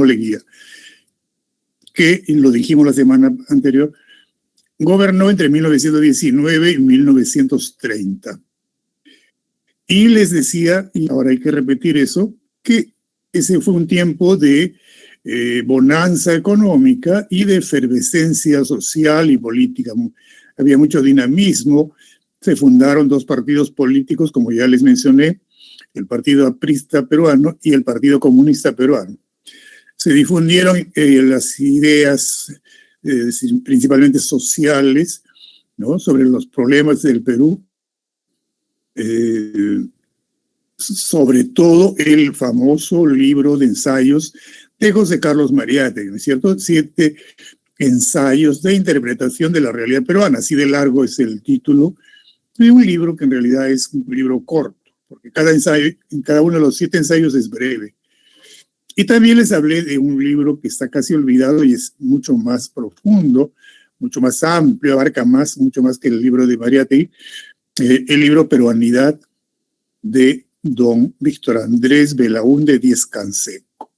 Leguía, que, lo dijimos la semana anterior, gobernó entre 1919 y 1930. Y les decía, y ahora hay que repetir eso, que ese fue un tiempo de bonanza económica y de efervescencia social y política. Había mucho dinamismo, se fundaron dos partidos políticos, como ya les mencioné, el Partido Aprista Peruano y el Partido Comunista Peruano. Se difundieron las ideas principalmente sociales, ¿no?, sobre los problemas del Perú, sobre todo el famoso libro de ensayos de José Carlos Mariátegui, ¿no es cierto? 7 ensayos de interpretación de la realidad peruana. Así de largo es el título de un libro que en realidad es un libro corto, porque cada ensayo, en cada uno de los 7 ensayos es breve. Y también les hablé de un libro que está casi olvidado y es mucho más profundo, mucho más amplio, abarca mucho más que el libro de Mariátegui, el libro Peruanidad de don Víctor Andrés Belaúnde Díez Canseco.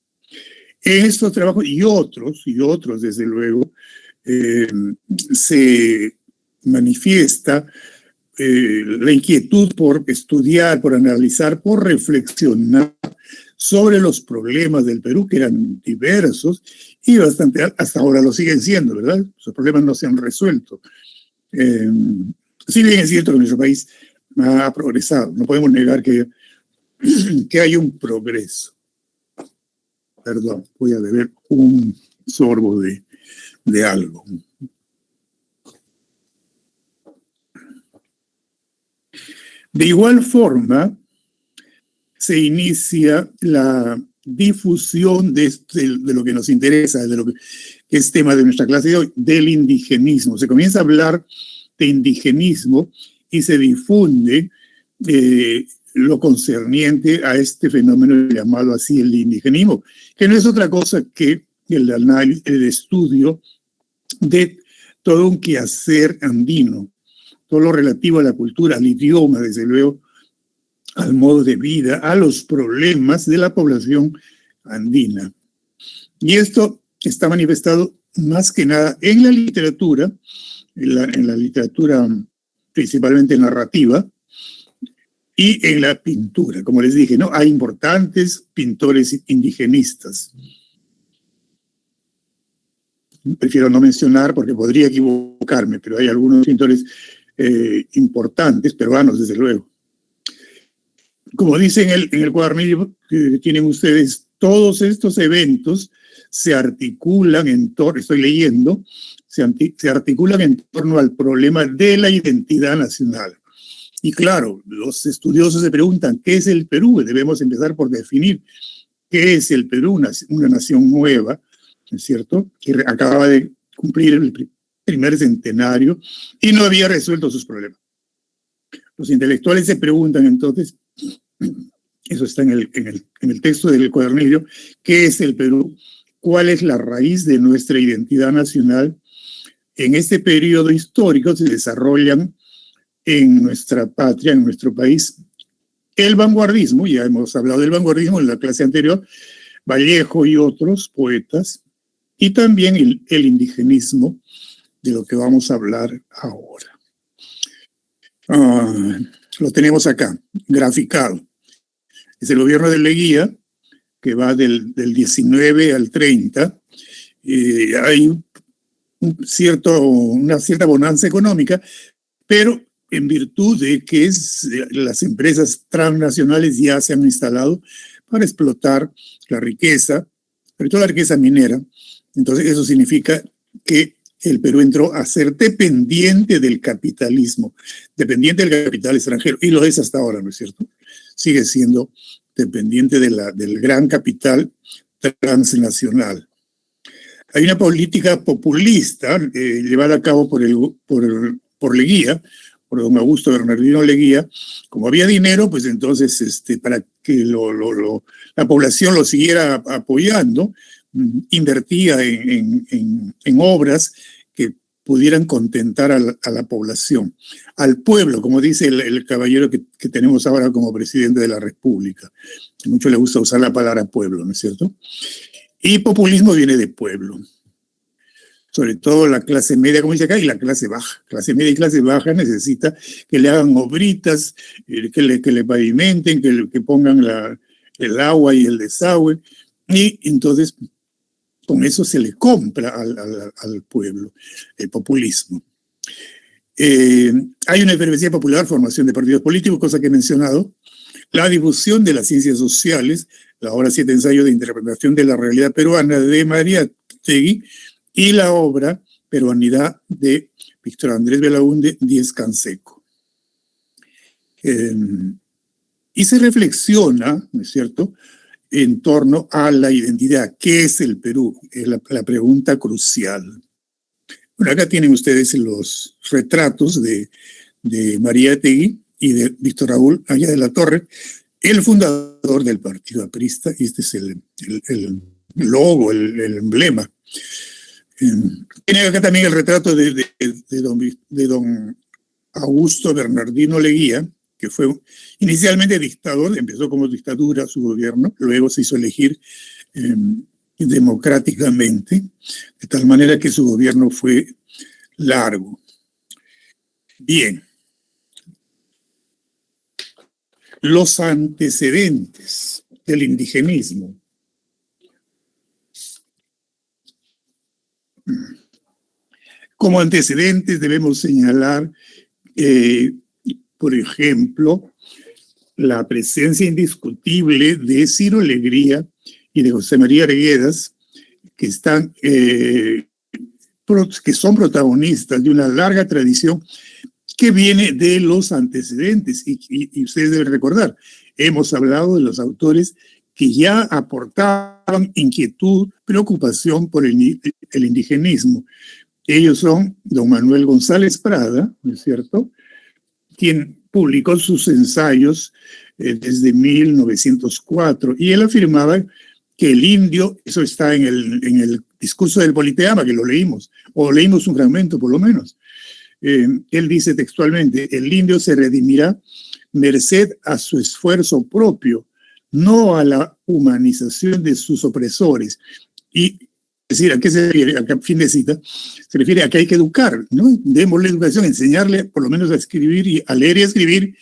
En estos trabajos y otros desde luego, se manifiesta la inquietud por estudiar, por analizar, por reflexionar sobre los problemas del Perú, que eran diversos y bastante, hasta ahora lo siguen siendo, ¿verdad? Esos problemas no se han resuelto. Si bien es cierto que nuestro país ha progresado, no podemos negar que hay un progreso. Perdón, voy a beber un sorbo de algo. De igual forma, se inicia la difusión de lo que nos interesa, de lo que es tema de nuestra clase de hoy, del indigenismo. Se comienza a hablar de indigenismo y se difunde lo concerniente a este fenómeno llamado así el indigenismo, que no es otra cosa que el estudio de todo un quehacer andino, todo lo relativo a la cultura, al idioma, desde luego, al modo de vida, a los problemas de la población andina. Y esto está manifestado más que nada en la literatura, en la literatura principalmente narrativa, y en la pintura. Como les dije, ¿no?, hay importantes pintores indigenistas. Prefiero no mencionar porque podría equivocarme, pero hay algunos pintores importantes, peruanos, desde luego. Como dicen en el cuadernillo que tienen ustedes, todos estos eventos se articulan en torno, estoy leyendo, se articulan en torno al problema de la identidad nacional. Y claro, los estudiosos se preguntan, ¿qué es el Perú? Debemos empezar por definir qué es el Perú, una nación nueva, ¿no es cierto?, que acababa de cumplir el primer centenario y no había resuelto sus problemas. Los intelectuales se preguntan entonces, eso está en el texto del cuadernillo, ¿qué es el Perú? ¿Cuál es la raíz de nuestra identidad nacional? En este periodo histórico se desarrollan en nuestra patria, en nuestro país, el vanguardismo, ya hemos hablado del vanguardismo en la clase anterior, Vallejo y otros poetas, y también el indigenismo, de lo que vamos a hablar ahora. Lo tenemos acá, graficado. Es el gobierno de Leguía, que va del 19 al 30. Hay una cierta bonanza económica, pero en virtud de que las empresas transnacionales ya se han instalado para explotar la riqueza, sobre todo la riqueza minera. Entonces eso significa que el Perú entró a ser dependiente del capitalismo, dependiente del capital extranjero, y lo es hasta ahora, ¿no es cierto? Sigue siendo dependiente del gran capital transnacional. Hay una política populista llevada a cabo por Leguía, por don Augusto Bernardino Leguía. Como había dinero, pues entonces para que la población lo siguiera apoyando, invertía en obras que pudieran contentar a la población, al pueblo, como dice el caballero que tenemos ahora como presidente de la República. Mucho le gusta usar la palabra pueblo, ¿no es cierto? Y populismo viene de pueblo. Sobre todo la clase media, como dice acá, y la clase baja. Clase media y clase baja necesita que le hagan obritas, que le pavimenten, que pongan el agua y el desagüe. Y entonces con eso se le compra al pueblo el populismo. Hay una efervescencia popular, formación de partidos políticos, cosa que he mencionado, la difusión de las ciencias sociales, la obra 7 ensayos de interpretación de la realidad peruana de Mariátegui y la obra Peruanidad de Víctor Andrés Belaúnde Díez Canseco. Y se reflexiona, ¿no es cierto?, en torno a la identidad. ¿Qué es el Perú? Es la pregunta crucial. Bueno, acá tienen ustedes los retratos de Mariátegui y de Víctor Raúl Haya de la Torre, el fundador del Partido Aprista, y este es el logo, el emblema. Tienen acá también el retrato de don Augusto Bernardino Leguía, que fue inicialmente dictador, empezó como dictadura su gobierno, luego se hizo elegir democráticamente, de tal manera que su gobierno fue largo. Bien. Los antecedentes del indigenismo. Como antecedentes debemos señalar, por ejemplo, la presencia indiscutible de Ciro Alegría y de José María Arguedas, que son protagonistas de una larga tradición que viene de los antecedentes. Y ustedes deben recordar, hemos hablado de los autores que ya aportaban inquietud, preocupación por el indigenismo. Ellos son don Manuel González Prada, ¿no es cierto?, quien publicó sus ensayos desde 1904, y él afirmaba que el indio, eso está en el discurso del Politeama, que lo leímos, o leímos un fragmento por lo menos. Él dice textualmente, el indio se redimirá merced a su esfuerzo propio, no a la humanización de sus opresores. Y es decir, ¿a qué se refiere? Acá, fin de cita, se refiere a que hay que educar, ¿no? Démosle educación, enseñarle por lo menos a escribir, y a leer y a escribir,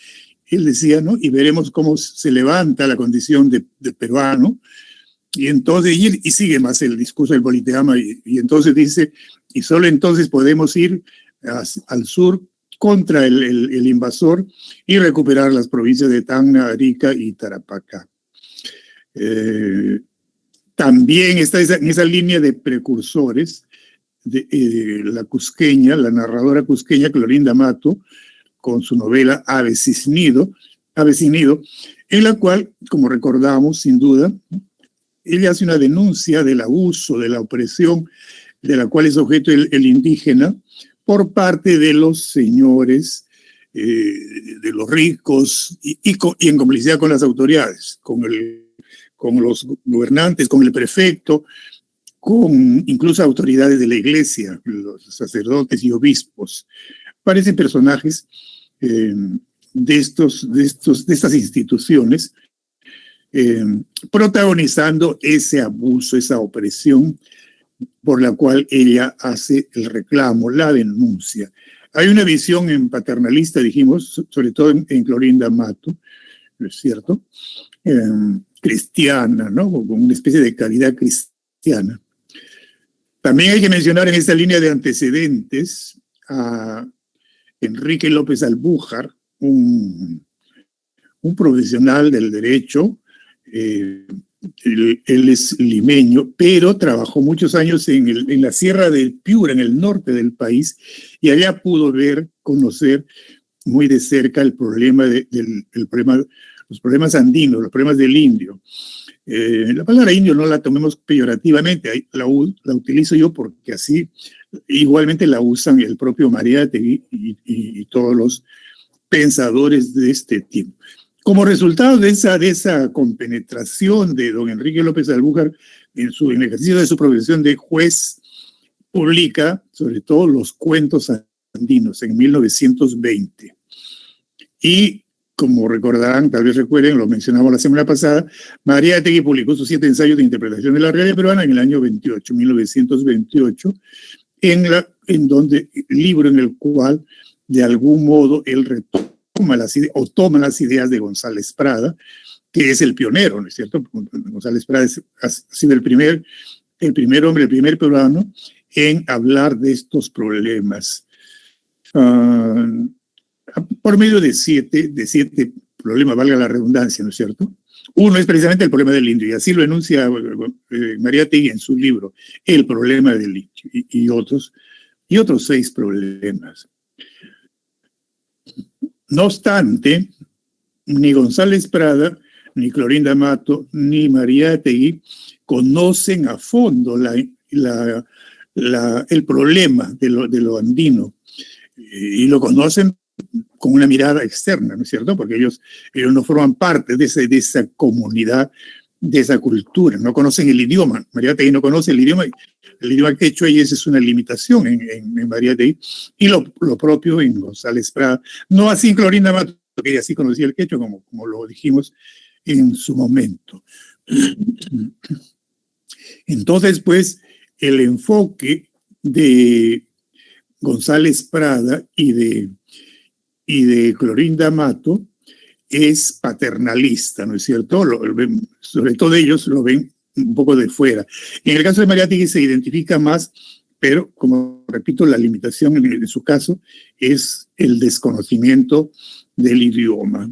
él decía, ¿no? Y veremos cómo se levanta la condición de peruano. Y entonces, y sigue más el discurso del Politeama, y entonces dice, y solo entonces podemos ir al sur contra el invasor y recuperar las provincias de Tacna, Arica y Tarapacá. También está en esa línea de precursores la cusqueña, la narradora cusqueña Clorinda Mato, con su novela Avecinido, en la cual, como recordamos, sin duda, ella hace una denuncia del abuso, de la opresión de la cual es objeto el indígena por parte de los señores, de los ricos, y en complicidad con las autoridades, con los gobernantes, con el prefecto, con incluso autoridades de la iglesia, los sacerdotes y obispos. Parecen personajes de estas instituciones protagonizando ese abuso, esa opresión por la cual ella hace el reclamo, la denuncia. Hay una visión paternalista, dijimos, sobre todo en Clorinda Mato, ¿no es cierto?, cristiana, ¿no?, con una especie de caridad cristiana. También hay que mencionar en esta línea de antecedentes a Enrique López Albújar, un profesional del derecho. Él es limeño, pero trabajó muchos años en la Sierra del Piura, en el norte del país, y allá pudo conocer muy de cerca el problema los problemas andinos, los problemas del indio. La palabra indio no la tomemos peyorativamente, la utilizo yo porque así igualmente la usan el propio Mariátegui y todos los pensadores de este tipo. Como resultado de esa compenetración de don Enrique López Albújar en el ejercicio de su profesión de juez, publica sobre todo los cuentos andinos en 1920. Y como recordarán, tal vez recuerden, lo mencionamos la semana pasada, Mariátegui publicó sus 7 ensayos de interpretación de la realidad peruana en el año 1928, libro en el cual, de algún modo, él toma las ideas de González Prada, que es el pionero, ¿no es cierto? González Prada ha sido el primer hombre, el primer peruano en hablar de estos problemas. Por medio de siete problemas, valga la redundancia, ¿no es cierto? Uno es precisamente el problema del indio, y así lo enuncia Mariátegui en su libro, El problema del indio, y otros 6 problemas. No obstante, ni González Prada, ni Clorinda Amato, ni Mariátegui conocen a fondo el problema de lo andino, y lo conocen con una mirada externa, ¿no es cierto? Porque ellos no forman parte de esa comunidad, de esa cultura, no conocen el idioma. Mariátegui no conoce el idioma quechua, y esa es una limitación en Mariátegui, y lo propio en González Prada. No así en Clorinda Amato, que ella sí conocía el quechua, como lo dijimos en su momento. Entonces, pues, el enfoque de González Prada y de Clorinda Amato es paternalista, ¿no es cierto? Sobre todo ellos lo ven un poco de fuera. En el caso de Mariátegui se identifica más, pero, como repito, la limitación en su caso es el desconocimiento del idioma.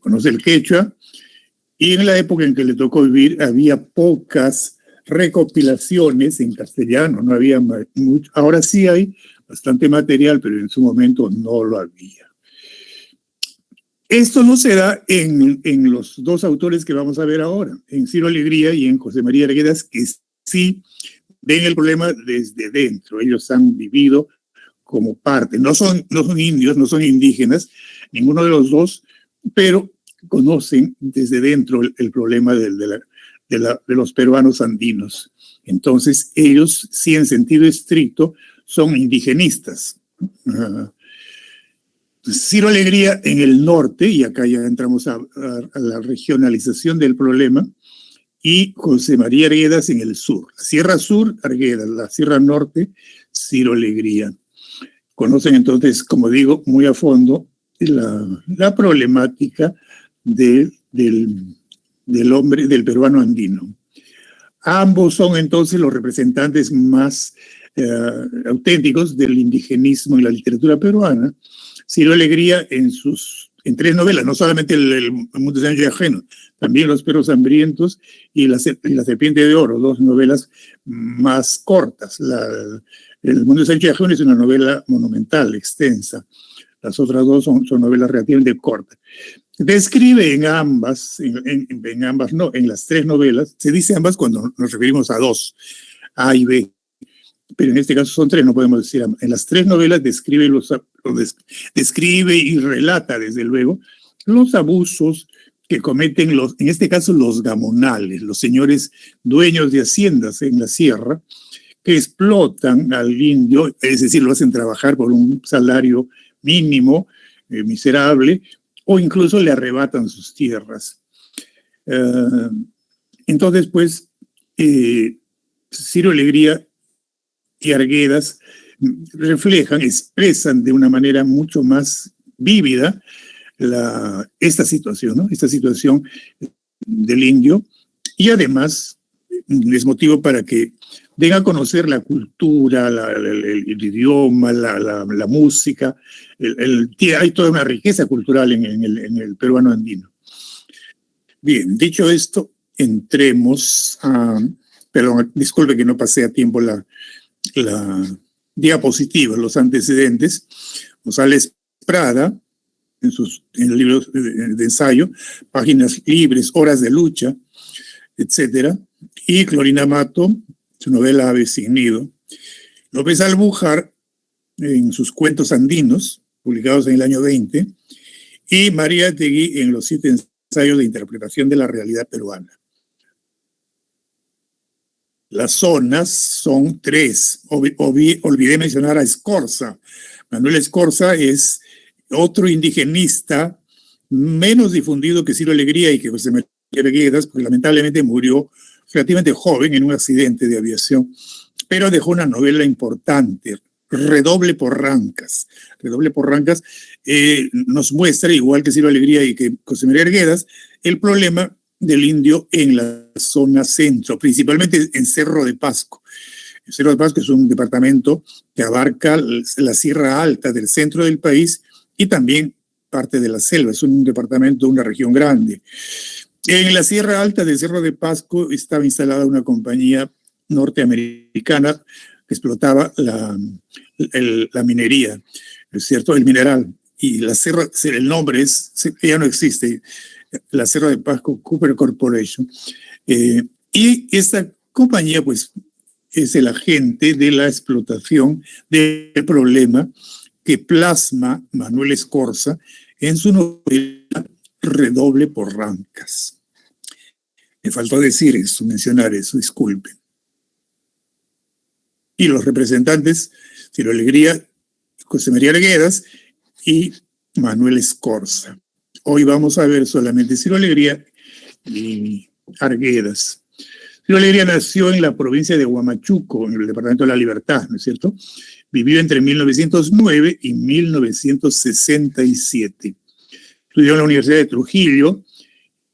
Conoce el quechua, y en la época en que le tocó vivir había pocas recopilaciones en castellano, no había mucho. Ahora sí hay bastante material, pero en su momento no lo había. Esto no se da en los 2 autores que vamos a ver ahora, en Ciro Alegría y en José María Arguedas, que sí ven el problema desde dentro. Ellos han vivido como parte, no son indios, no son indígenas, ninguno de los dos, pero conocen desde dentro el problema de los peruanos andinos. Entonces, ellos, sí, en sentido estricto, son indigenistas. Ciro Alegría en el norte, y acá ya entramos a la regionalización del problema, y José María Arguedas en el sur. La Sierra Sur, Arguedas; la Sierra Norte, Ciro Alegría. Conocen entonces, como digo, muy a fondo la problemática del hombre, del peruano andino. Ambos son entonces los representantes más auténticos del indigenismo en la literatura peruana. Ciro Alegría en 3 novelas, no solamente el Mundo de Sancho y Ajeno, también Los Perros Hambrientos y la Serpiente de Oro, 2 novelas más cortas. El Mundo de Sancho y Ajeno es una novela monumental, extensa. Las otras 2 son novelas relativamente cortas. Describe en las 3 novelas, se dice ambas cuando nos referimos a 2, A y B, pero en este caso son 3, no podemos decir ambas. En las 3 novelas describe y relata, desde luego, los abusos que cometen en este caso los gamonales, los señores dueños de haciendas en la sierra, que explotan al indio, es decir, lo hacen trabajar por un salario mínimo, miserable, o incluso le arrebatan sus tierras. Entonces, pues, Ciro Alegría y Arguedas expresan de una manera mucho más vívida esta situación, ¿no? Esta situación del indio, y además es motivo para que den a conocer la cultura, el idioma, la música. Hay toda una riqueza cultural en el peruano andino. Bien, dicho esto, entremos a... Perdón, disculpe que no pasé a tiempo la diapositiva, los antecedentes. González Prada, en el libro de ensayo, Páginas Libres, Horas de Lucha, etc. Y Clorinda Amato, su novela Ave sin nido. López Albújar, en sus Cuentos Andinos, publicados en el año 20, y Mariátegui en los 7 ensayos de interpretación de la realidad peruana. Las zonas son 3. Olvidé mencionar a Escorza. Manuel Escorza es otro indigenista menos difundido que Ciro Alegría y que José María Arguedas, porque lamentablemente murió relativamente joven en un accidente de aviación, pero dejó una novela importante, Redoble por Rancas. Redoble por Rancas nos muestra, igual que Ciro Alegría y que José María Arguedas, el problema del indio en la zona centro, principalmente en Cerro de Pasco. El Cerro de Pasco es un departamento que abarca la Sierra Alta del centro del país y también parte de la selva. Es un departamento, una región grande. En la Sierra Alta del Cerro de Pasco estaba instalada una compañía norteamericana que explotaba la minería, ¿es cierto? El mineral. Y la Sierra, el nombre ya no existe, la Sierra de Pasco Copper Corporation. Y esta compañía, pues, es el agente de la explotación del problema que plasma Manuel Escorza en su novela Redoble por Rancas. Me faltó decir eso, mencionar eso, disculpen. Y los representantes, Ciro Alegría, José María Arguedas y Manuel Escorza. Hoy vamos a ver solamente Ciro Alegría y Arguedas. Ciro Alegría nació en la provincia de Huamachuco, en el departamento de La Libertad, ¿no es cierto? Vivió entre 1909 y 1967. Estudió en la Universidad de Trujillo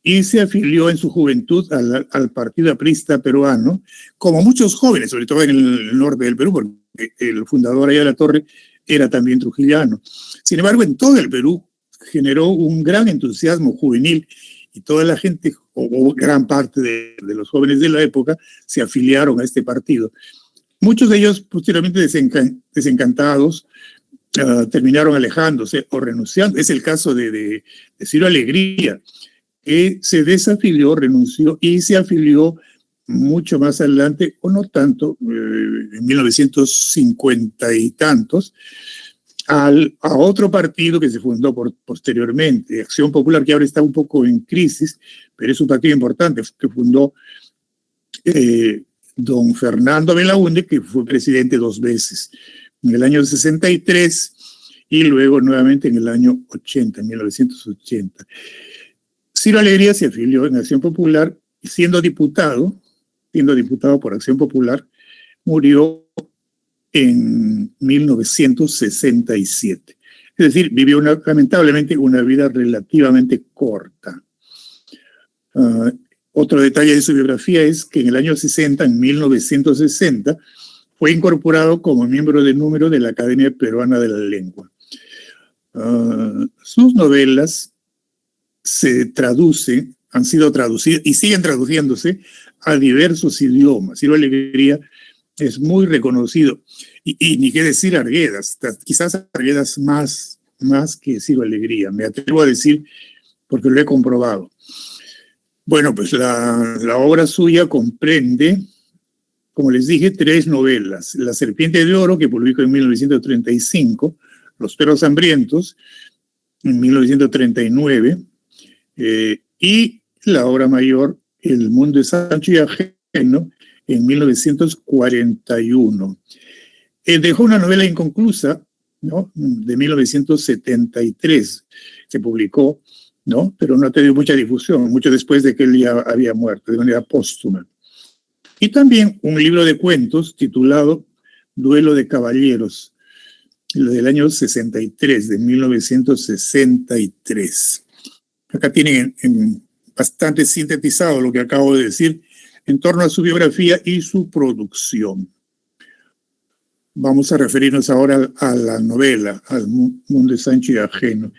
y se afilió en su juventud al Partido Aprista peruano, como muchos jóvenes, sobre todo en el norte del Perú, porque el fundador allá de la Torre era también trujillano. Sin embargo, en todo el Perú generó un gran entusiasmo juvenil y toda la gente, o gran parte de los jóvenes de la época, se afiliaron a este partido. Muchos de ellos posteriormente desencantados terminaron alejándose o renunciando. Es el caso de Ciro Alegría, que se desafilió, renunció y se afilió mucho más adelante, o no tanto, en 1950 y tantos, a otro partido que se fundó posteriormente, Acción Popular, que ahora está un poco en crisis, pero es un partido importante que fundó don Fernando Belaúnde, que fue presidente 2 veces, en el año 63 y luego nuevamente en el año 80, en 1980. Ciro Alegría se afilió en Acción Popular y siendo diputado por Acción Popular, murió en 1967. Es decir, vivió lamentablemente una vida relativamente corta. Otro detalle de su biografía es que en el año 60, en 1960, fue incorporado como miembro de número de la Academia Peruana de la Lengua. Sus novelas han sido traducidas y siguen traduciéndose a diversos idiomas. Ciro Alegría es muy reconocido. Y ni qué decir Arguedas, quizás Arguedas más que Ciro Alegría, me atrevo a decir porque lo he comprobado. Bueno, pues la obra suya comprende, como les dije, 3 novelas. La Serpiente de Oro, que publicó en 1935, Los Perros Hambrientos, en 1939, y la obra mayor, El Mundo es Ancho y Ajeno, en 1941. Dejó una novela inconclusa, ¿no?, de 1973, que publicó, ¿no?, pero no ha tenido mucha difusión, mucho después de que él ya había muerto, de manera póstuma. Y también un libro de cuentos titulado Duelo de Caballeros, del año 63, de 1963. Acá tienen bastante sintetizado lo que acabo de decir en torno a su biografía y su producción. Vamos a referirnos ahora a la novela, al Mundo es Ancho y Ajeno.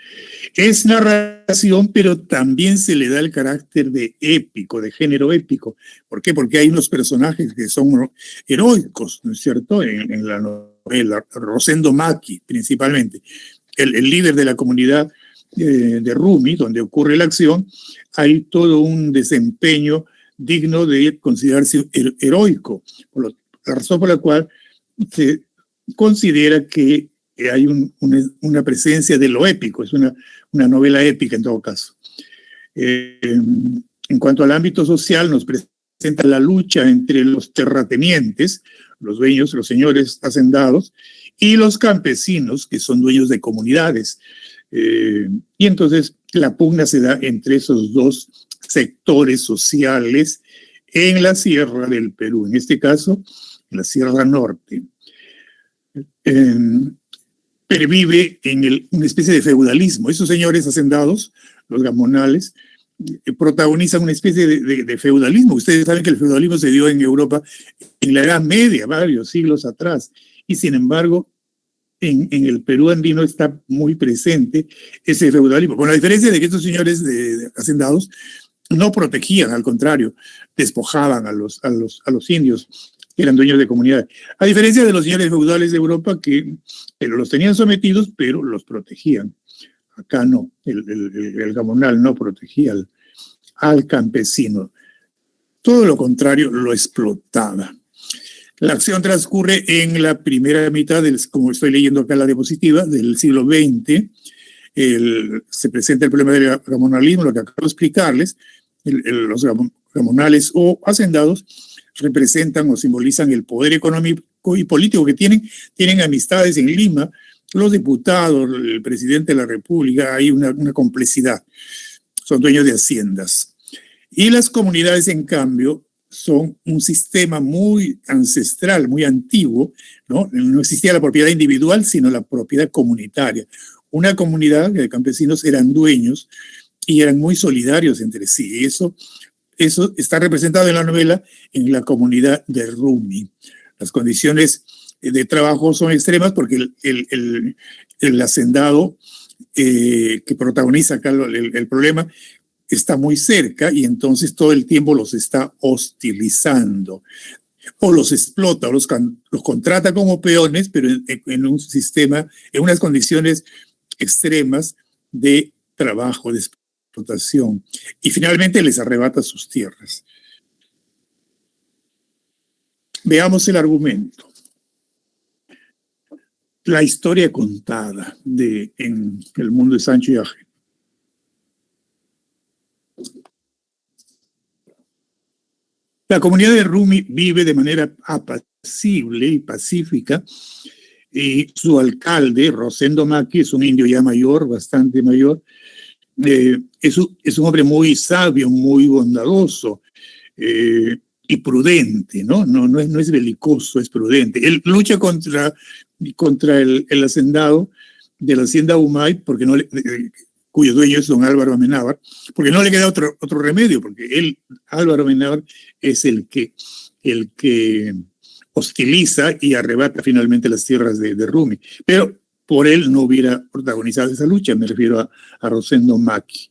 Es narración, pero también se le da el carácter de épico, de género épico. ¿Por qué? Porque hay unos personajes que son heroicos, ¿no es cierto?, en la novela. Rosendo Maki, principalmente, el líder de la comunidad de Rumi, donde ocurre la acción. Hay todo un desempeño digno de considerarse heroico, la razón por la cual se considera que hay una presencia de lo épico, es una novela épica en todo caso. En cuanto al ámbito social, nos presenta la lucha entre los terratenientes, los dueños, los señores hacendados, y los campesinos, que son dueños de comunidades. Y entonces la pugna se da entre esos dos sectores sociales en la sierra del Perú, en este caso, en la Sierra Norte. Pervive en una especie de feudalismo. Esos señores hacendados, los gamonales, protagonizan una especie de feudalismo. Ustedes saben que el feudalismo se dio en Europa en la Edad Media, varios siglos atrás, y sin embargo, en el Perú andino está muy presente ese feudalismo, con la diferencia de que estos señores de hacendados no protegían, al contrario, despojaban a los indios que eran dueños de comunidades. A diferencia de los señores feudales de Europa que los tenían sometidos, pero los protegían. Acá no, el gamonal no protegía al campesino. Todo lo contrario, lo explotaba. La acción transcurre en la primera mitad, como estoy leyendo acá en la diapositiva, del siglo XX. Se presenta el problema del gamonalismo, lo que acabo de explicarles. Los gamonales o hacendados representan o simbolizan el poder económico y político que tienen amistades en Lima, los diputados, el presidente de la República, hay una complejidad, son dueños de haciendas. Y las comunidades, en cambio, son un sistema muy ancestral, muy antiguo, ¿no? No existía la propiedad individual, sino la propiedad comunitaria. Una comunidad de campesinos eran dueños y eran muy solidarios entre sí. Y eso está representado en la novela en la comunidad de Rumi. Las condiciones de trabajo son extremas porque el hacendado que protagoniza acá el problema está muy cerca y entonces todo el tiempo los está hostilizando. O los explota, o los contrata como peones, pero en un sistema, en unas condiciones extremas de trabajo, de explotación. Y finalmente les arrebata sus tierras. Veamos el argumento. La historia contada en el mundo de Sancho y Aje. La comunidad de Rumi vive de manera apacible y pacífica, y su alcalde, Rosendo Maqui, es un indio ya mayor, bastante mayor, es un hombre muy sabio, muy bondadoso y prudente, ¿no? No es belicoso, es prudente. Él lucha contra el hacendado de la hacienda Humay, porque cuyo dueño es don Álvaro Amenábar, porque no le queda otro remedio, porque Álvaro Amenábar es el que hostiliza y arrebata finalmente las tierras de Rumi. Pero por él no hubiera protagonizado esa lucha, me refiero a Rosendo Maqui.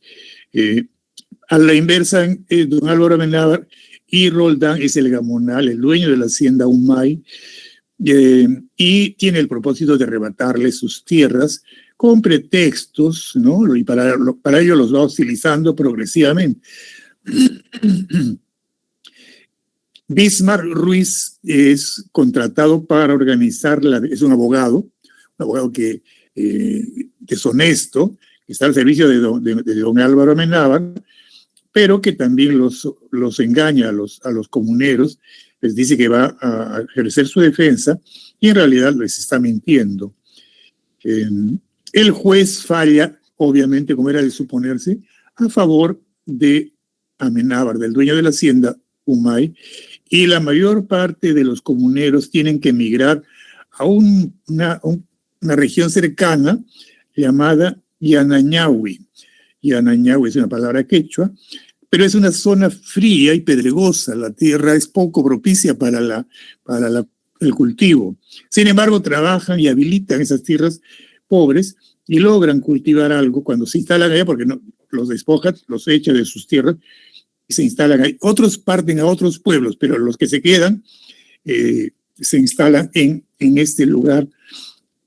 A la inversa, don Álvaro Amenábar y Roldán es el gamonal, el dueño de la hacienda Humay, y tiene el propósito de arrebatarle sus tierras con pretextos, ¿no? Y para ello los va hostilizando progresivamente. Bismarck Ruiz es contratado para organizar, es un abogado que es honesto, que está al servicio de don Álvaro Amenábar, pero que también los engaña a los comuneros, les dice que va a ejercer su defensa y en realidad les está mintiendo. El juez falla, obviamente, como era de suponerse, a favor de Amenábar, del dueño de la hacienda Humay, y la mayor parte de los comuneros tienen que emigrar a una región cercana llamada Yanañahui. Yanañahui es una palabra quechua, pero es una zona fría y pedregosa. La tierra es poco propicia para el cultivo. Sin embargo, trabajan y habilitan esas tierras pobres y logran cultivar algo cuando se instalan allá, porque no, los despojan, los echan de sus tierras y se instalan ahí. Otros parten a otros pueblos, pero los que se quedan se instalan en este lugar,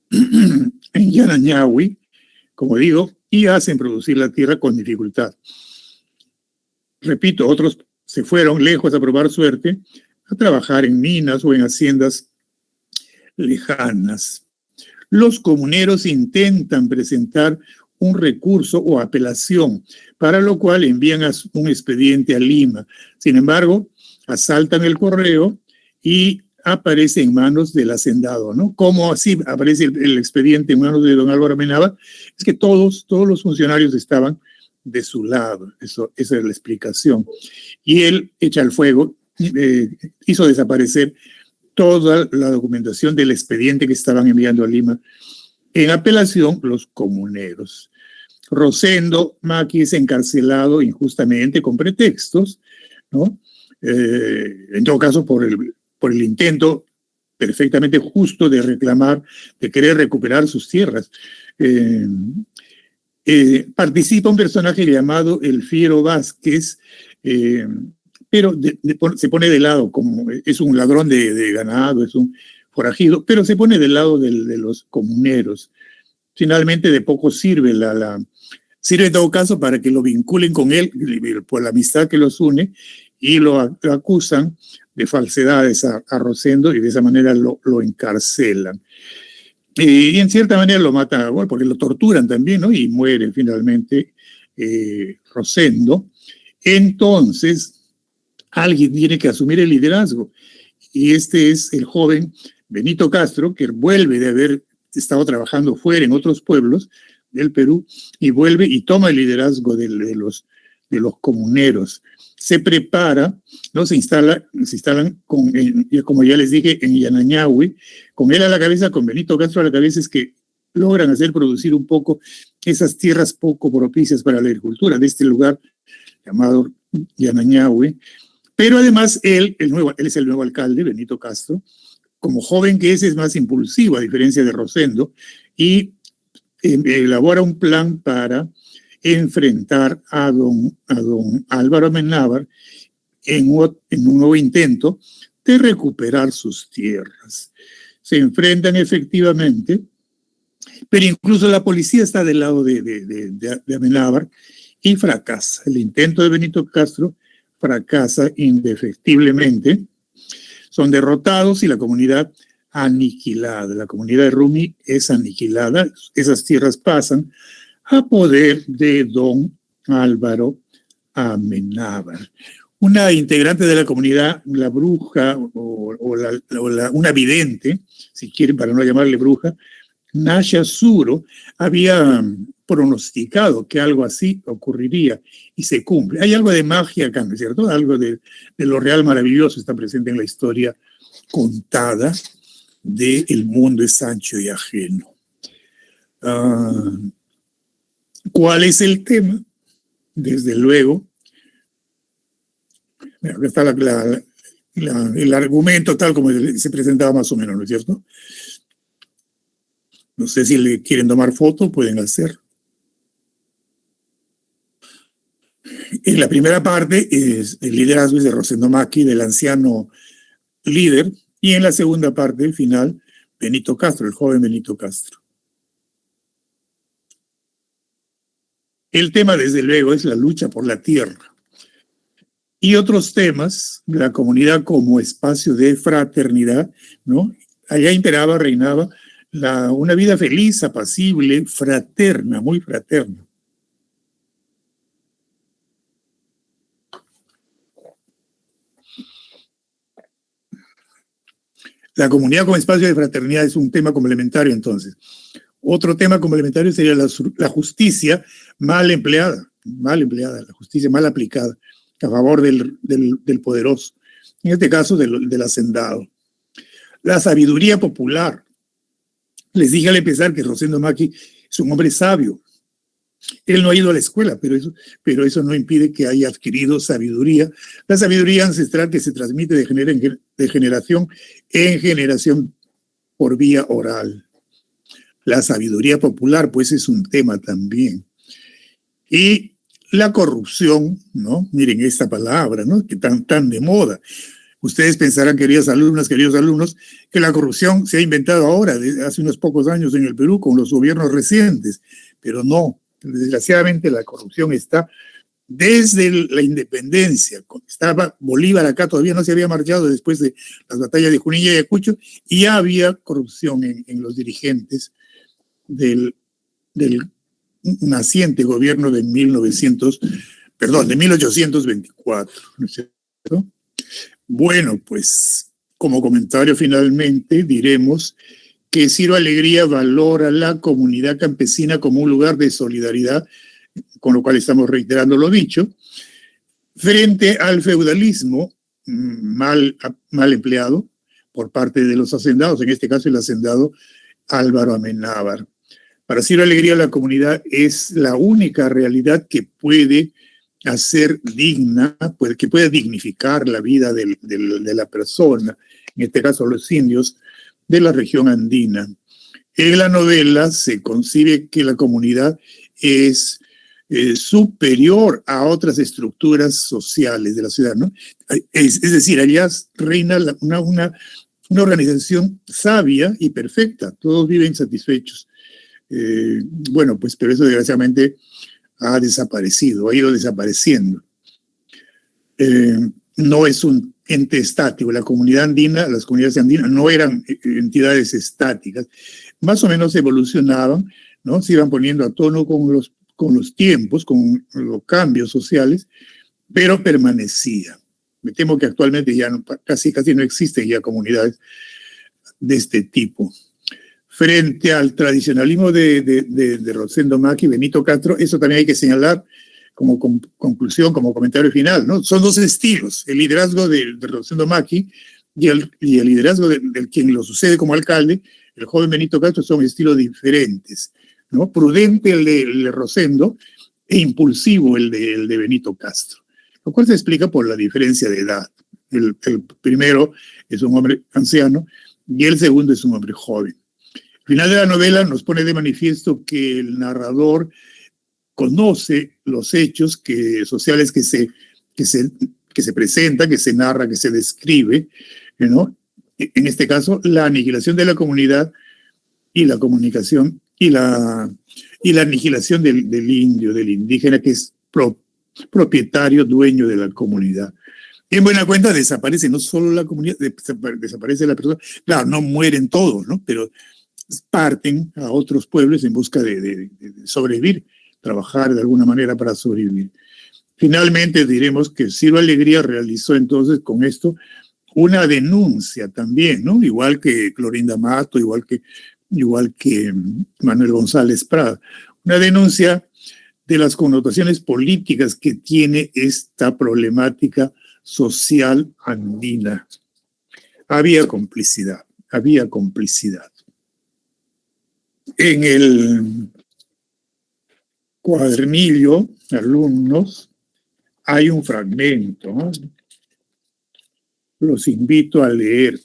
en Yanañahui, como digo, y hacen producir la tierra con dificultad. Repito, otros se fueron lejos a probar suerte, a trabajar en minas o en haciendas lejanas. Los comuneros intentan presentar un recurso o apelación, para lo cual envían un expediente a Lima. Sin embargo, asaltan el correo y aparece en manos del hacendado, ¿no? ¿Cómo así aparece el expediente en manos de don Álvaro Amenábar? Es que todos los funcionarios estaban de su lado. Esa es la explicación. Y él echa al fuego, hizo desaparecer toda la documentación del expediente que estaban enviando a Lima en apelación los comuneros. Rosendo Maki es encarcelado injustamente con pretextos, ¿no? En todo caso por el intento perfectamente justo de reclamar, de querer recuperar sus tierras. Participa un personaje llamado El Fiero Vázquez, pero se pone de lado, como es un ladrón de ganado, es un forajido, pero se pone del lado de los comuneros. Finalmente de poco sirve sirve en todo caso para que lo vinculen con él por la amistad que los une y lo acusan de falsedades a Rosendo y de esa manera lo encarcelan. Y en cierta manera lo matan, bueno, porque lo torturan también, ¿no? Y muere finalmente Rosendo. Entonces, alguien tiene que asumir el liderazgo. Y este es el joven Benito Castro, que vuelve de haber estado trabajando fuera en otros pueblos del Perú y vuelve y toma el liderazgo de los comuneros. Se prepara, ¿no? Se instalan como ya les dije, en Yanañahui, con él a la cabeza, con Benito Castro a la cabeza, es que logran hacer producir un poco esas tierras poco propicias para la agricultura de este lugar llamado Yanañahui. Pero además él es el nuevo alcalde, Benito Castro, como joven que es más impulsivo, a diferencia de Rosendo, y elabora un plan para enfrentar a don Álvaro Amenábar en un nuevo intento de recuperar sus tierras. Se enfrentan efectivamente, pero incluso la policía está del lado de Amenábar y fracasa. El intento de Benito Castro fracasa indefectiblemente. Son derrotados y la comunidad aniquilada. La comunidad de Rumi es aniquilada. Esas tierras pasan a poder de don Álvaro Amenábar. Una integrante de la comunidad, la bruja una vidente, si quieren, para no llamarle bruja, Nasha Suro, había pronosticado que algo así ocurriría y se cumple. Hay algo de magia acá, ¿no es cierto? Algo de lo real maravilloso está presente en la historia contada de El mundo es ancho y ajeno. ¿Cuál es el tema? Desde luego, acá está el argumento tal como se presentaba más o menos, ¿no es cierto? No sé si le quieren tomar foto, pueden hacer. En la primera parte es el liderazgo de Rosendo Maki, del anciano líder, y en la segunda parte, el final, Benito Castro, el joven Benito Castro. El tema, desde luego, es la lucha por la tierra. Y otros temas, la comunidad como espacio de fraternidad, ¿no? Allá reinaba una vida feliz, apacible, fraterna, muy fraterna. La comunidad como espacio de fraternidad es un tema complementario, entonces. Otro tema complementario sería la justicia mal empleada, la justicia mal aplicada a favor del poderoso, en este caso del hacendado. La sabiduría popular. Les dije al empezar que Rosendo Maki es un hombre sabio. Él no ha ido a la escuela, pero eso no impide que haya adquirido sabiduría. La sabiduría ancestral que se transmite de generación en generación por vía oral. La sabiduría popular, pues, es un tema también. Y la corrupción, ¿no? Miren esta palabra, ¿no? Que tan de moda. Ustedes pensarán, queridos alumnos, que la corrupción se ha inventado ahora, hace unos pocos años en el Perú, con los gobiernos recientes, pero no. Desgraciadamente la corrupción está desde la independencia. Estaba Bolívar acá, todavía no se había marchado después de las batallas de Junín y Ayacucho, y ya había corrupción en los dirigentes del naciente gobierno de 1824, ¿no es cierto? Bueno, pues como comentario finalmente diremos que Ciro Alegría valora la comunidad campesina como un lugar de solidaridad con lo cual estamos reiterando lo dicho, frente al feudalismo mal empleado por parte de los hacendados, en este caso el hacendado Álvaro Amenábar. Para Ciro Alegría, la comunidad es la única realidad que puede hacer digna, pues, que puede dignificar la vida de la persona, en este caso los indios de la región andina. En la novela se concibe que la comunidad es superior a otras estructuras sociales de la ciudad, ¿no? Es decir, allá reina una organización sabia y perfecta, todos viven satisfechos. Bueno, pues, pero eso desgraciadamente ha desaparecido, ha ido desapareciendo. No es un ente estático. La comunidad andina, las comunidades andinas no eran entidades estáticas, más o menos evolucionaban, ¿no? Se iban poniendo a tono con los tiempos, con los cambios sociales, pero permanecía. Me temo que actualmente ya casi no existen ya comunidades de este tipo. Frente al tradicionalismo de Rosendo Macchi y Benito Castro, eso también hay que señalar como conclusión, como comentario final, ¿no? Son dos estilos, el liderazgo de Rosendo Macchi y el liderazgo del quien lo sucede como alcalde, el joven Benito Castro, son estilos diferentes, ¿no? Prudente el de Rosendo e impulsivo el de Benito Castro, lo cual se explica por la diferencia de edad. El primero es un hombre anciano y el segundo es un hombre joven. Al final de la novela nos pone de manifiesto que el narrador conoce los hechos sociales que se presenta, que se narra, que se describe, ¿no? En este caso, la aniquilación de la comunidad y la comunicación y la aniquilación del indio, del indígena, que es propietario, dueño de la comunidad. En buena cuenta desaparece no solo la comunidad, desaparece la persona. Claro, no mueren todos, ¿no? Pero parten a otros pueblos en busca de sobrevivir, trabajar de alguna manera para sobrevivir. Finalmente diremos que Ciro Alegría realizó entonces con esto una denuncia también, ¿no? Igual que Clorinda Mato, igual que Manuel González Prada. Una denuncia de las connotaciones políticas que tiene esta problemática social andina. Había complicidad. En el cuadernillo, alumnos, hay un fragmento, ¿no? Los invito a leer.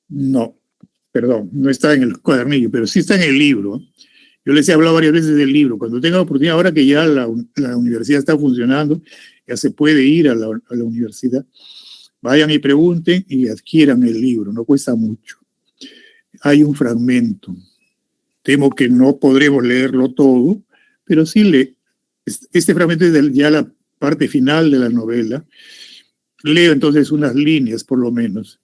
No, perdón, no está en el cuadernillo, pero sí está en el libro. Yo les he hablado varias veces del libro. Cuando tenga oportunidad, ahora que ya la universidad está funcionando, ya se puede ir a la universidad, vayan y pregunten y adquieran el libro, no cuesta mucho. Hay un fragmento. Temo que no podremos leerlo todo, pero sí este fragmento es ya la parte final de la novela. Leo entonces unas líneas, por lo menos.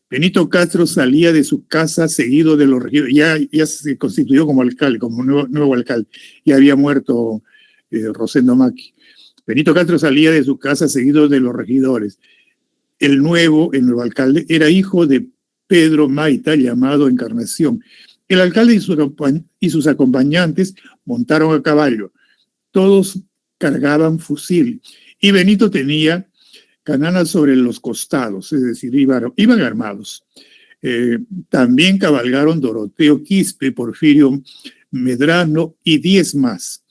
Benito Castro salía de su casa seguido de los regidores. Ya se constituyó como alcalde, como nuevo alcalde. Ya había muerto Rosendo Macchi. Benito Castro salía de su casa seguido de los regidores. El nuevo alcalde era hijo de Pedro Maita, llamado Encarnación. El alcalde y sus acompañantes montaron a caballo. Todos cargaban fusil. Y Benito tenía cananas sobre los costados, es decir, iban armados. También cabalgaron Doroteo Quispe, Porfirio Medrano y 10 más.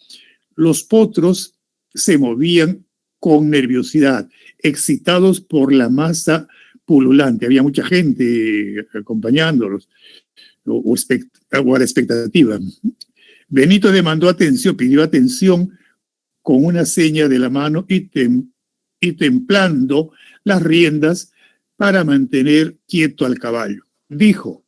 Los potros se movían con nerviosidad, excitados por la masa pululante. Había mucha gente acompañándolos o a la expectativa. Benito pidió atención con una seña de la mano y templando las riendas para mantener quieto al caballo. Dijo,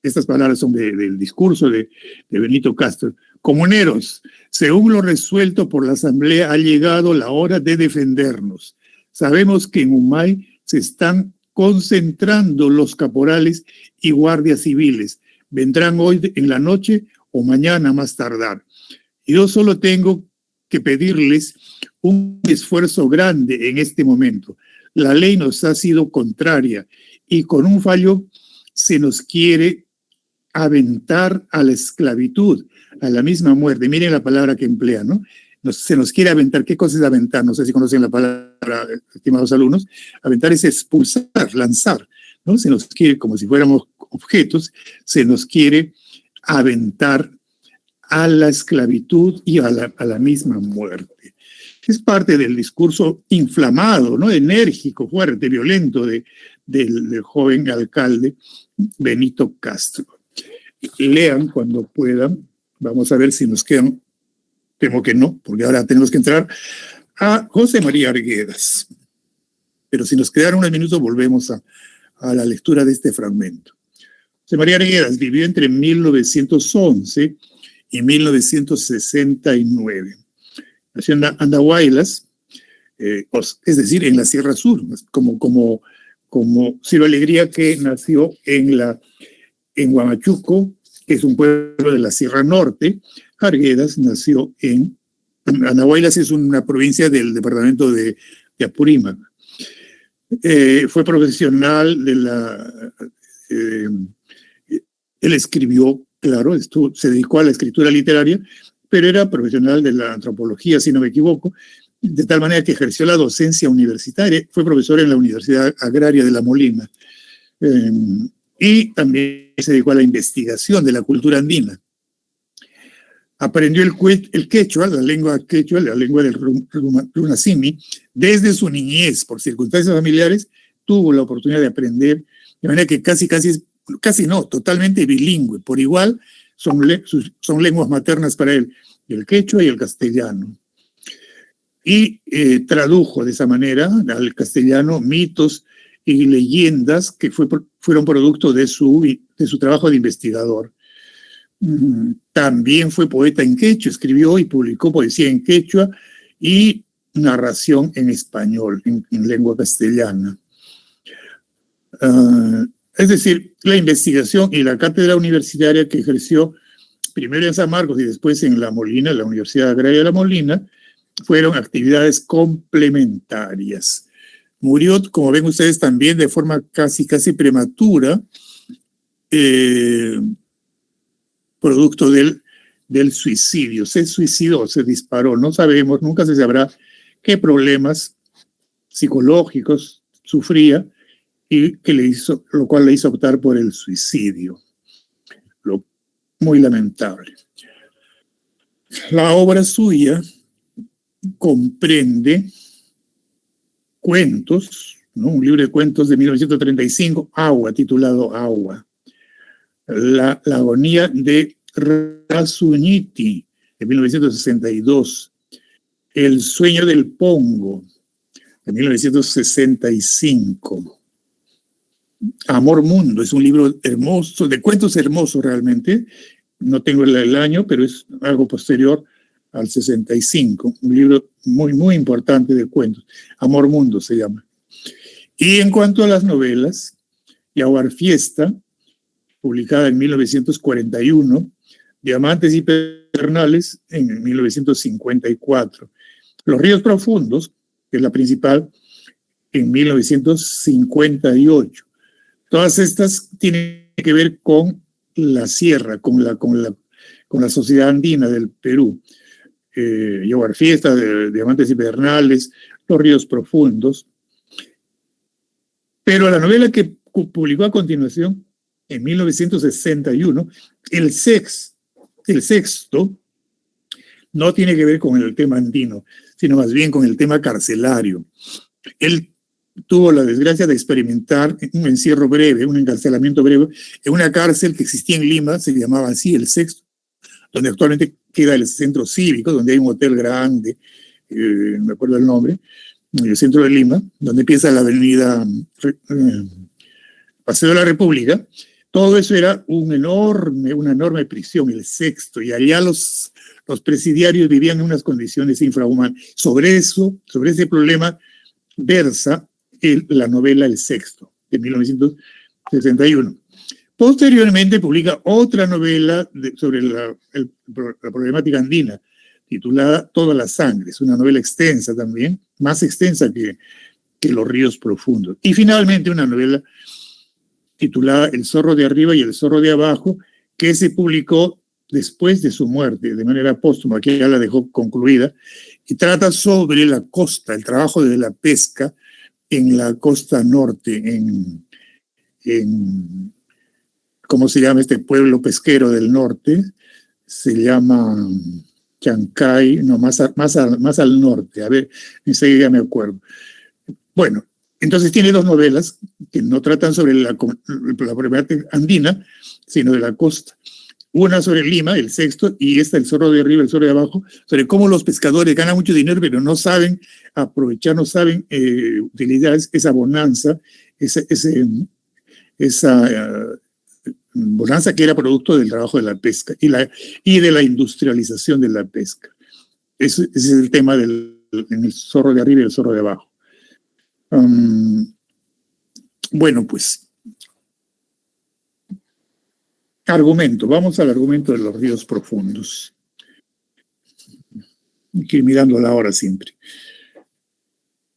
estas palabras son del discurso de Benito Castro: comuneros, según lo resuelto por la Asamblea, ha llegado la hora de defendernos. Sabemos que en Humay se están concentrando los caporales y guardias civiles. Vendrán hoy en la noche o mañana más tardar. Yo solo tengo que pedirles un esfuerzo grande en este momento. la ley nos ha sido contraria y con un fallo se nos quiere aventar a la esclavitud, a la misma muerte. Miren la palabra que emplea, ¿no? Se nos quiere aventar. ¿Qué cosa es aventar? No sé si conocen la palabra, estimados alumnos. Aventar es expulsar, lanzar, ¿no? Se nos quiere, como si fuéramos objetos, se nos quiere aventar a la esclavitud y a la misma muerte. Es parte del discurso inflamado, ¿no? Enérgico, fuerte, violento del joven alcalde Benito Castro. Lean cuando puedan. Vamos a ver si nos quedan. Temo que no, porque ahora tenemos que entrar a José María Arguedas. Pero si nos quedan unos minutos, volvemos a la lectura de este fragmento. José María Arguedas vivió entre 1911 y 1969. Nació en Andahuaylas, es decir, en la Sierra Sur, como Ciro Alegría, que nació en Huamachuco, que es un pueblo de la Sierra Norte. Arguedas nació en Andahuaylas, es una provincia del departamento de Apurímac. Fue profesional él escribió, claro, se dedicó a la escritura literaria, pero era profesional de la antropología, si no me equivoco, de tal manera que ejerció la docencia universitaria. Fue profesor en la Universidad Agraria de La Molina. Y también se dedicó a la investigación de la cultura andina. Aprendió el quechua, la lengua del runasimi, desde su niñez. Por circunstancias familiares, tuvo la oportunidad de aprender, de manera que casi no, totalmente bilingüe. Por igual, son lenguas maternas para él, el quechua y el castellano. Y tradujo de esa manera al castellano mitos y leyendas que fueron producto de su trabajo de investigador. También fue poeta en quechua, escribió y publicó poesía en quechua y narración en español, en lengua castellana. Es decir, la investigación y la cátedra universitaria que ejerció primero en San Marcos y después en La Molina, la Universidad Agraria de La Molina, fueron actividades complementarias. Murió, como ven ustedes, también de forma casi prematura, producto del suicidio. Se suicidó, se disparó. No sabemos, nunca se sabrá qué problemas psicológicos sufría y lo cual le hizo optar por el suicidio. Muy lamentable. La obra suya comprende cuentos, ¿no? Un libro de cuentos de 1935, Agua, titulado Agua. La agonía de Razuñiti, de 1962. El sueño del Pongo, de 1965. Amor Mundo, es un libro hermoso, de cuentos hermosos realmente. No tengo el año, pero es algo posterior al 65. Un libro muy, muy importante de cuentos. Amor Mundo se llama. Y en cuanto a las novelas, Yaguar Fiesta, publicada en 1941, Diamantes y Pedernales en 1954. Los Ríos Profundos, que es la principal, en 1958. Todas estas tienen que ver con la sierra, con la sociedad andina del Perú. Yaguar Fiesta, Diamantes y Pedernales, Los Ríos Profundos. Pero la novela que publicó a continuación, en 1961, el sexto, no tiene que ver con el tema andino, sino más bien con el tema carcelario. Él tuvo la desgracia de experimentar un encierro breve, un encarcelamiento breve, en una cárcel que existía en Lima, se llamaba así, el Sexto, donde actualmente queda el centro cívico, donde hay un hotel grande, no me acuerdo el nombre, en el centro de Lima, donde empieza la avenida Paseo de la República. Todo eso era una enorme prisión, el Sexto, y allá los presidiarios vivían en unas condiciones infrahumanas. Sobre ese problema versa la novela El Sexto, de 1961. Posteriormente publica otra novela sobre la problemática andina, titulada Toda la sangre. Es una novela extensa también, más extensa que que los ríos profundos. Y finalmente una novela titulada El zorro de arriba y el zorro de abajo, que se publicó después de su muerte, de manera póstuma, que ya la dejó concluida, y trata sobre la costa, el trabajo de la pesca en la costa norte, ¿cómo se llama este pueblo pesquero del norte? Se llama Chancay, no, más al norte, a ver, enseguida me acuerdo. Bueno, entonces tiene dos novelas que no tratan sobre la problemática andina, sino de la costa. Una sobre Lima, el sexto, y esta, El zorro de arriba, el zorro de abajo, sobre cómo los pescadores ganan mucho dinero, pero no saben aprovechar, no saben utilizar esa bonanza, esa bonanza que era producto del trabajo de la pesca y de la industrialización de la pesca. Ese es el tema en el zorro de arriba y el zorro de abajo. Bueno, pues, vamos al argumento de los ríos profundos. Hay que ir mirando la hora siempre.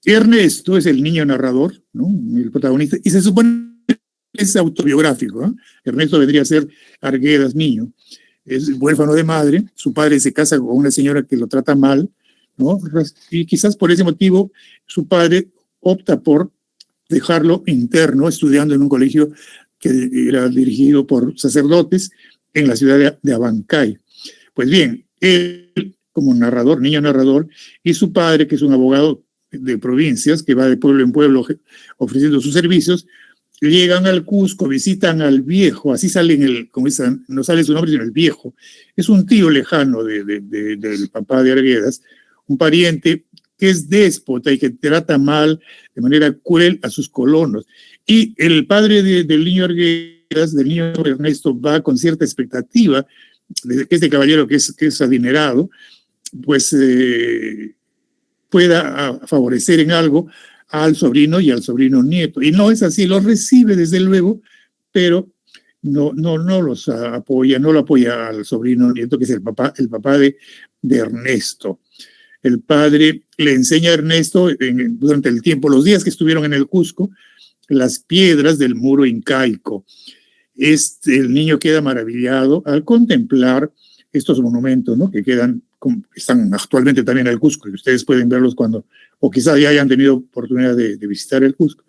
Ernesto es el niño narrador, ¿no? El protagonista, y se supone que es autobiográfico, ¿eh? Ernesto vendría a ser Arguedas niño. Es huérfano de madre, su padre se casa con una señora que lo trata mal, ¿no? Y quizás por ese motivo su padre opta por dejarlo interno, estudiando en un colegio que era dirigido por sacerdotes en la ciudad de Abancay. Pues bien, él como narrador, niño narrador, y su padre, que es un abogado de provincias, que va de pueblo en pueblo ofreciendo sus servicios, llegan al Cusco, visitan al viejo, así sale como dicen, no sale su nombre, sino el viejo. Es un tío lejano del papá de Arguedas, un pariente que es déspota y que trata mal, de manera cruel, a sus colonos. Y el padre del niño Arguedas, del niño Ernesto, va con cierta expectativa de que este caballero que es adinerado, pues pueda favorecer en algo al sobrino y al sobrino nieto. Y no es así, los recibe desde luego, pero no los apoya, no lo apoya al sobrino nieto, que es el papá de Ernesto. El padre le enseña a Ernesto durante el tiempo, los días que estuvieron en el Cusco, las piedras del muro incaico. El niño queda maravillado al contemplar estos monumentos, ¿no? Que están actualmente también en el Cusco, y ustedes pueden verlos o quizás ya hayan tenido oportunidad de visitar el Cusco.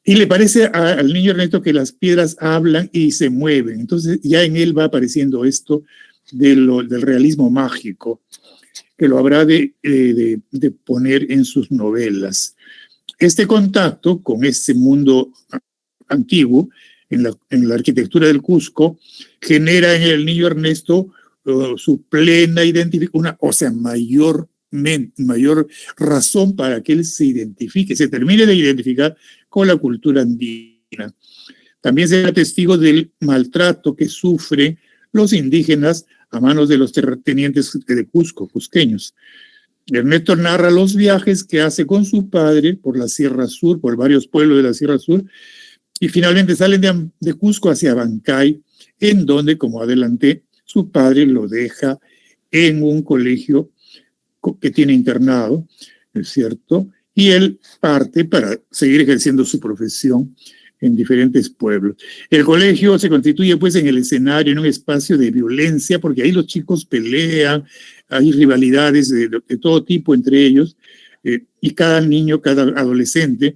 Y le parece al niño Ernesto que las piedras hablan y se mueven. Entonces ya en él va apareciendo esto del realismo mágico, que lo habrá de poner en sus novelas. Este contacto con este mundo antiguo, en la arquitectura del Cusco, genera en el niño Ernesto su plena identificación, mayor razón para que él se termine de identificar con la cultura andina. También será testigo del maltrato que sufren los indígenas a manos de los terratenientes de Cusco, cusqueños. Ernesto narra los viajes que hace con su padre por la Sierra Sur, por varios pueblos de la Sierra Sur, y finalmente salen de Cusco hacia Abancay, en donde, como adelanté, su padre lo deja en un colegio que tiene internado, ¿no es cierto? Y él parte para seguir ejerciendo su profesión en diferentes pueblos. El colegio se constituye pues en el escenario, en un espacio de violencia, porque ahí los chicos pelean, hay rivalidades de todo tipo entre ellos, y cada niño, cada adolescente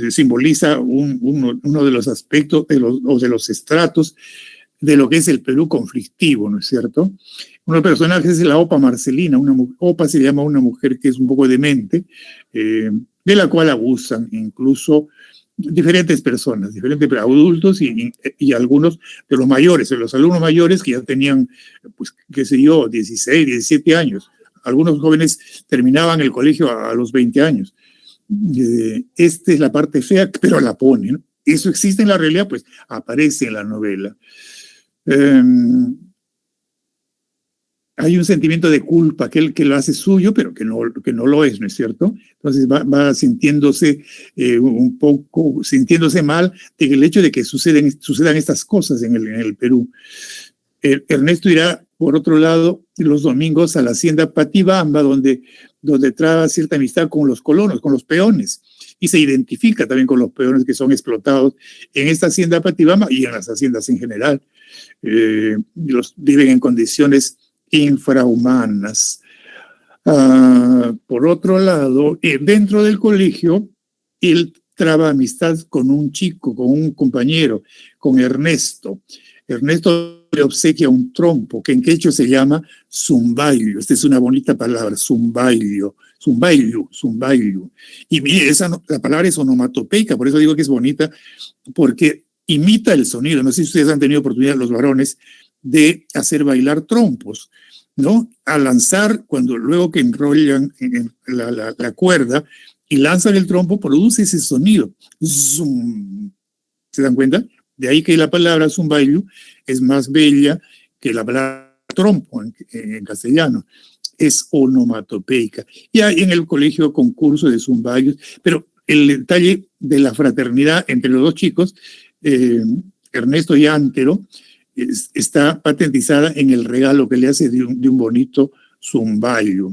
simboliza uno de los aspectos o de los estratos de lo que es el Perú conflictivo, ¿no es cierto? Uno de los personajes es la Opa Marcelina. Opa se llama una mujer que es un poco demente, de la cual abusan incluso diferentes personas, diferentes adultos y algunos de los mayores, de los alumnos mayores que ya tenían, pues, qué sé yo, 16, 17 años. Algunos jóvenes terminaban el colegio a los 20 años. Esta es la parte fea, pero la pone, ¿no? Eso existe en la realidad, pues aparece en la novela. Hay un sentimiento de culpa, aquel que lo hace suyo, pero que no lo es, ¿no es cierto? Entonces va sintiéndose un poco, sintiéndose mal de el hecho de que sucedan estas cosas en el Perú. Ernesto irá por otro lado, los domingos a la hacienda Patibamba, donde traba cierta amistad con los colonos, con los peones, y se identifica también con los peones que son explotados en esta hacienda Patibamba y en las haciendas en general. Viven en condiciones infrahumanas. Por otro lado, dentro del colegio, él traba amistad con un chico, con un compañero, con Ernesto. Ernesto le obsequia un trompo que en quechua se llama zumbaillo. Esta es una bonita palabra, zumbaillo. Y mire, la palabra es onomatopeica, por eso digo que es bonita, porque imita el sonido. No sé si ustedes han tenido oportunidad, los varones, de hacer bailar trompos, ¿no? Al lanzar, luego que enrollan en la cuerda y lanzan el trompo, produce ese sonido. Zoom. ¿Se dan cuenta? De ahí que la palabra zumbaillo es más bella que la palabra trompo en castellano. Es onomatopeica. Y hay en el colegio concurso de zumbaillos, pero el detalle de la fraternidad entre los dos chicos, Ernesto y Antero, está patentizada en el regalo que le hace de un bonito zumbaillo.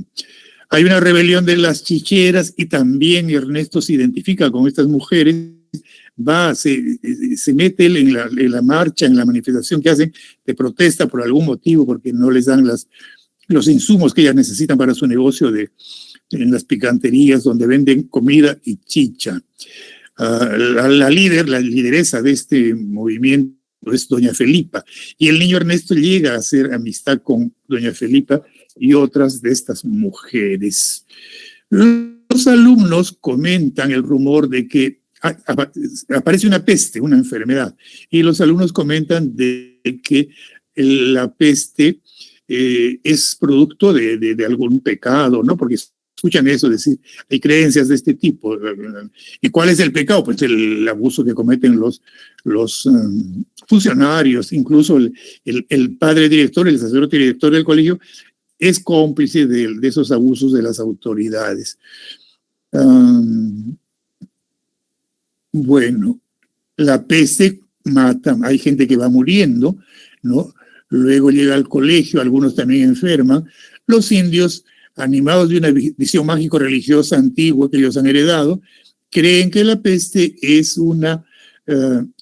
Hay una rebelión de las chicheras y también Ernesto se identifica con estas mujeres, se mete en la marcha, en la manifestación que hacen de protesta por algún motivo, porque no les dan los insumos que ellas necesitan para su negocio en las picanterías donde venden comida y chicha. La lideresa de este movimiento es doña Felipa, y el niño Ernesto llega a hacer amistad con doña Felipa y otras de estas mujeres. Los alumnos comentan el rumor de que aparece una peste, una enfermedad, y los alumnos comentan de que la peste es producto de algún pecado, ¿no? Porque escuchan eso, decir, hay creencias de este tipo. ¿Y cuál es el pecado? Pues el abuso que cometen los funcionarios, incluso el padre director, el sacerdote director del colegio, es cómplice de esos abusos de las autoridades. Bueno, la peste mata, hay gente que va muriendo, ¿no? Luego llega al colegio, algunos también enferman. Los indios, animados de una visión mágico-religiosa antigua que ellos han heredado, creen que la peste es una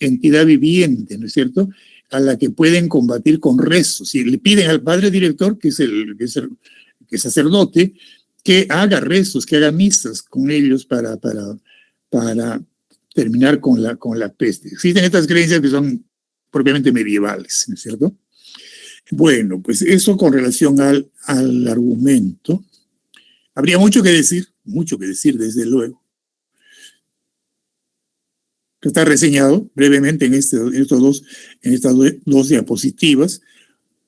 entidad viviente, ¿no es cierto?, a la que pueden combatir con rezos. Y le piden al padre director, que es sacerdote, que haga rezos, que haga misas con ellos para terminar con la peste. Existen estas creencias que son propiamente medievales, ¿no es cierto? Bueno, pues eso con relación al argumento. Habría mucho que decir, desde luego. Está reseñado brevemente en estas dos diapositivas.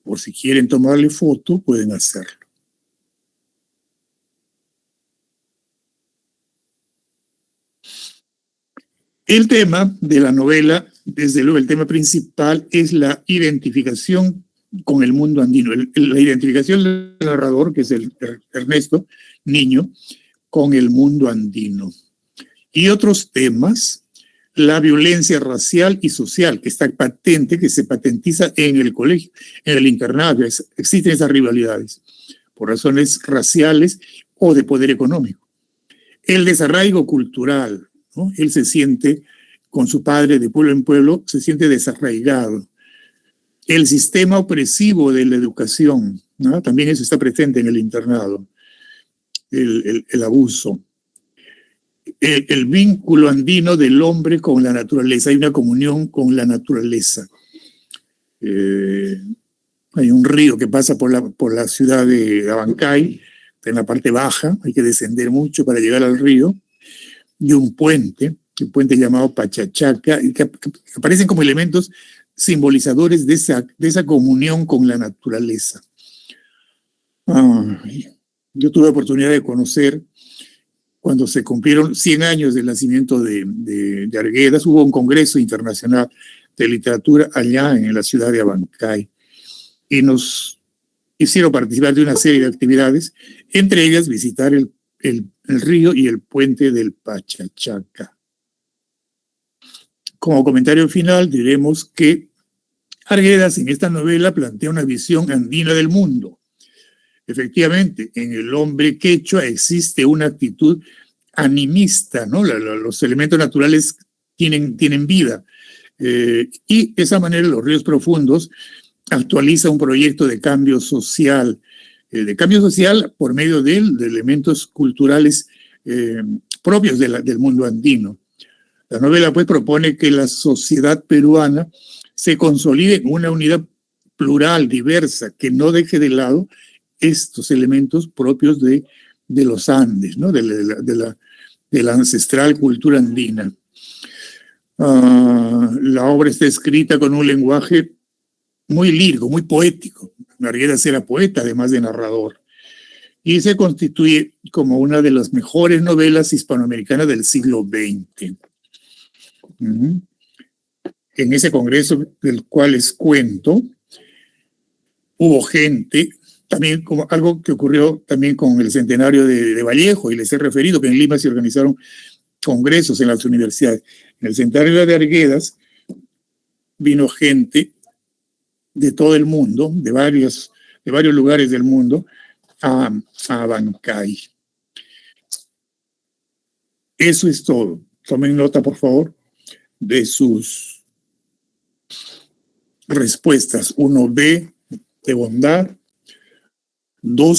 Por si quieren tomarle foto, pueden hacerlo. El tema de la novela, desde luego, el tema principal es la identificación con el mundo andino, la identificación del narrador, que es el Ernesto, niño, con el mundo andino. Y otros temas, la violencia racial y social, que está patente, que se patentiza en el colegio, en el internado. Existen esas rivalidades por razones raciales o de poder económico. El desarraigo cultural, ¿no? Él se siente, con su padre de pueblo en pueblo, se siente desarraigado. El sistema opresivo de la educación, ¿no? También eso está presente en el internado. El abuso. El vínculo andino del hombre con la naturaleza. Hay una comunión con la naturaleza. Hay un río que pasa por la ciudad de Abancay, en la parte baja, hay que descender mucho para llegar al río, y un puente, el puente llamado Pachachaca, que aparecen como elementos simbolizadores de esa comunión con la naturaleza. Yo tuve oportunidad de conocer, cuando se cumplieron 100 años del nacimiento de Arguedas, hubo un congreso internacional de literatura allá en la ciudad de Abancay, y nos hicieron participar de una serie de actividades, entre ellas visitar el río y el puente del Pachachaca. Como comentario final diremos que Arguedas en esta novela plantea una visión andina del mundo. Efectivamente, en el hombre quechua existe una actitud animista, ¿no? Los elementos naturales tienen vida. Y de esa manera los ríos profundos actualiza un proyecto de cambio social por medio de elementos culturales propios del mundo andino. La novela pues propone que la sociedad peruana se consolide en una unidad plural, diversa, que no deje de lado estos elementos propios de los Andes, ¿no? de la ancestral cultura andina. La obra está escrita con un lenguaje muy lírico, muy poético. Arguedas era poeta, además de narrador, y se constituye como una de las mejores novelas hispanoamericanas del siglo XX. En ese congreso del cual les cuento, hubo gente, también como algo que ocurrió también con el centenario de Vallejo, y les he referido que en Lima se organizaron congresos en las universidades. En el centenario de Arguedas vino gente de todo el mundo, de varios lugares del mundo, a Abancay. Eso es todo. Tomen nota, por favor, de sus respuestas. 1B de bondad, 2